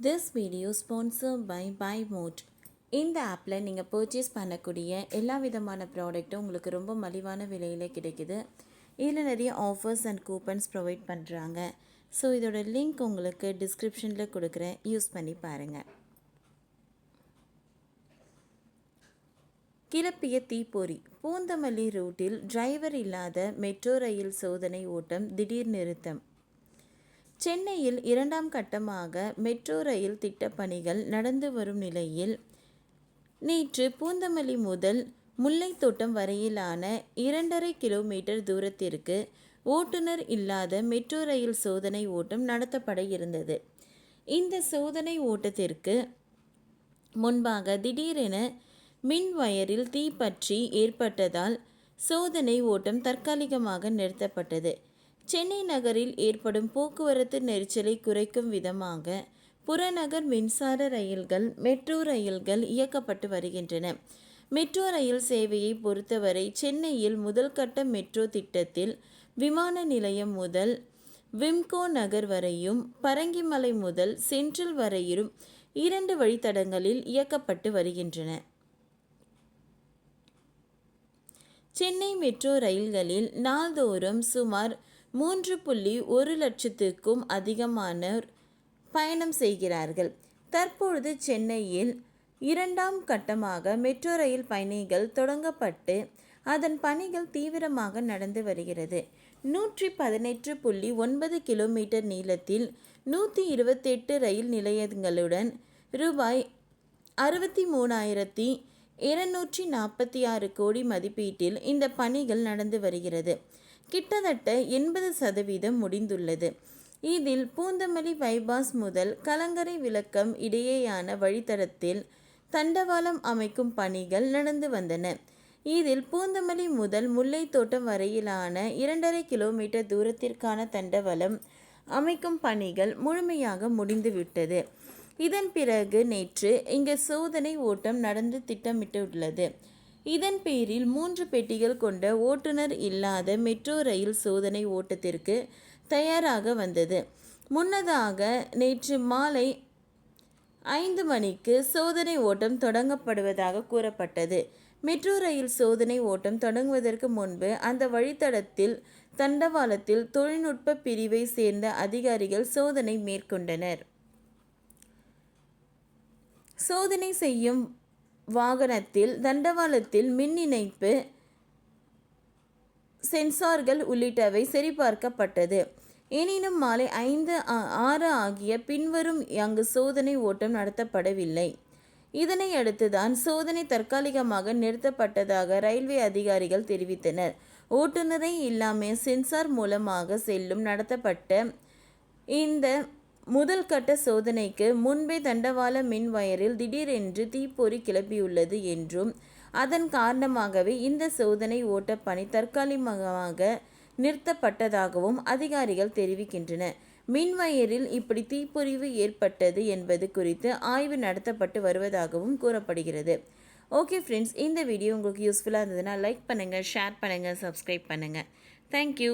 This video sponsored by BuyMode. இந்த ஆப்பில் நீங்கள் பர்ச்சேஸ் பண்ணக்கூடிய எல்லா விதமான ப்ராடக்ட்டும் உங்களுக்கு ரொம்ப மலிவான விலையில் கிடைக்குது. இதில் நிறைய ஆஃபர்ஸ் அண்ட் கூப்பன்ஸ் ப்ரொவைட் பண்ணுறாங்க. ஸோ இதோட லிங்க் உங்களுக்கு டிஸ்கிரிப்ஷனில் கொடுக்குறேன், யூஸ் பண்ணி பாருங்கள். கிளப்பிய தீப்பொறி. பூந்தமல்லி ரூட்டில் டிரைவர் இல்லாத மெட்ரோ ரயில் சோதனை ஓட்டம் திடீர் நிறுத்தம். சென்னையில் இரண்டாம் கட்டமாக மெட்ரோ ரயில் திட்டப்பணிகள் நடந்து வரும் நிலையில் நேற்று பூந்தமல்லி முதல் முல்லைத்தோட்டம் வரையிலான 2.5 கிலோமீட்டர் தூரத்திற்கு ஓட்டுநர் இல்லாத மெட்ரோ ரயில் சோதனை ஓட்டம் நடத்தப்பட இருந்தது. இந்த சோதனை ஓட்டத்திற்கு முன்பாக திடீரென மின் வயரில் தீப்பற்றி ஏற்பட்டதால் சோதனை ஓட்டம் தற்காலிகமாக நிறுத்தப்பட்டது. சென்னை நகரில் ஏற்படும் போக்குவரத்து நெரிசலை குறைக்கும் விதமாக புறநகர் மின்சார ரயில்கள், மெட்ரோ ரயில்கள் இயக்கப்பட்டு வருகின்றன. மெட்ரோ ரயில் சேவையை பொறுத்தவரை சென்னையில் முதல் கட்ட மெட்ரோ திட்டத்தில் விமான நிலையம் முதல் விம்கோ நகர் வரையும், பரங்கிமலை முதல் சென்ட்ரல் வரையிலும் 2 வழித்தடங்களில் இயக்கப்பட்டு வருகின்றன. சென்னை மெட்ரோ ரயில்களில் நாள்தோறும் சுமார் 3.1 லட்சத்துக்கும் அதிகமானோர் பயணம் செய்கிறார்கள். தற்பொழுது சென்னையில் இரண்டாம் கட்டமாக மெட்ரோ ரயில் பயணிகள் தொடங்கப்பட்டு அதன் பணிகள் தீவிரமாக நடந்து வருகிறது. 118.9 கிலோமீட்டர் நீளத்தில் 128 ரயில் நிலையங்களுடன் ரூபாய் 63,246 கோடி மதிப்பீட்டில் இந்த பணிகள் நடந்து வருகிறது. கிட்டத்தட்ட 80% முடிந்துள்ளது. இதில் பூந்தமல்லி பைபாஸ் முதல் கலங்கரை விளக்கம் இடையேயான வழித்தடத்தில் தண்டவாளம் அமைக்கும் பணிகள் நடந்து வந்தன. இதில் பூந்தமல்லி முதல் முல்லைத்தோட்டம் வரையிலான 2.5 கிலோமீட்டர் தூரத்திற்கான தண்டவாளம் அமைக்கும் பணிகள் முழுமையாக முடிந்துவிட்டது. இதன் பிறகு நேற்று இங்கு சோதனை ஓட்டம் நடந்து திட்டமிட்டுள்ளது. இதன் பேரில் 3 பெட்டிகள் கொண்ட ஓட்டுநர் இல்லாத மெட்ரோ ரயில் சோதனை ஓட்டத்திற்கு தயாராக வந்தது. முன்னதாக நேற்று மாலை 5 மணிக்கு சோதனை ஓட்டம் தொடங்கப்படுவதாக கூறப்பட்டது. மெட்ரோ ரயில் சோதனை ஓட்டம் தொடங்குவதற்கு முன்பு அந்த வழித்தடத்தில் தண்டவாளத்தில் தொழில்நுட்ப பிரிவை சேர்ந்த அதிகாரிகள் சோதனை மேற்கொண்டனர். சோதனை செய்யும் வாகனத்தில் தண்டவாளத்தில் மின் இணைப்பு, சென்சார்கள் உள்ளிட்டவை சரிபார்க்கப்பட்டது. எனினும் மாலை 5, 6 ஆகிய பின்வரும் அங்கு சோதனை ஓட்டம் நடத்தப்படவில்லை. இதனை அடுத்துதான் சோதனை தற்காலிகமாக நிறுத்தப்பட்டதாக ரயில்வே அதிகாரிகள் தெரிவித்தனர். ஓட்டுநரை இல்லாமல் சென்சார் மூலமாக செல்லும் நடத்தப்பட்ட இந்த முதல் கட்ட சோதனைக்கு முன்பே தண்டவாள மின் வயரில் திடீரென்று தீப்பொறி கிளப்பியுள்ளது என்றும் அதன் காரணமாகவே இந்த சோதனை ஓட்ட பணி தற்காலிகமாக நிறுத்தப்பட்டதாகவும் அதிகாரிகள் தெரிவிக்கின்றனர். மின்வயரில் இப்படி தீப்பொறிவு ஏற்பட்டது என்பது குறித்து ஆய்வு நடத்தப்பட்டு வருவதாகவும் கூறப்படுகிறது. ஓகே ஃப்ரெண்ட்ஸ், இந்த வீடியோ உங்களுக்கு யூஸ்ஃபுல்லாக இருந்ததுன்னா லைக் பண்ணுங்கள், ஷேர் பண்ணுங்கள், சப்ஸ்கிரைப் பண்ணுங்கள். தேங்க்யூ.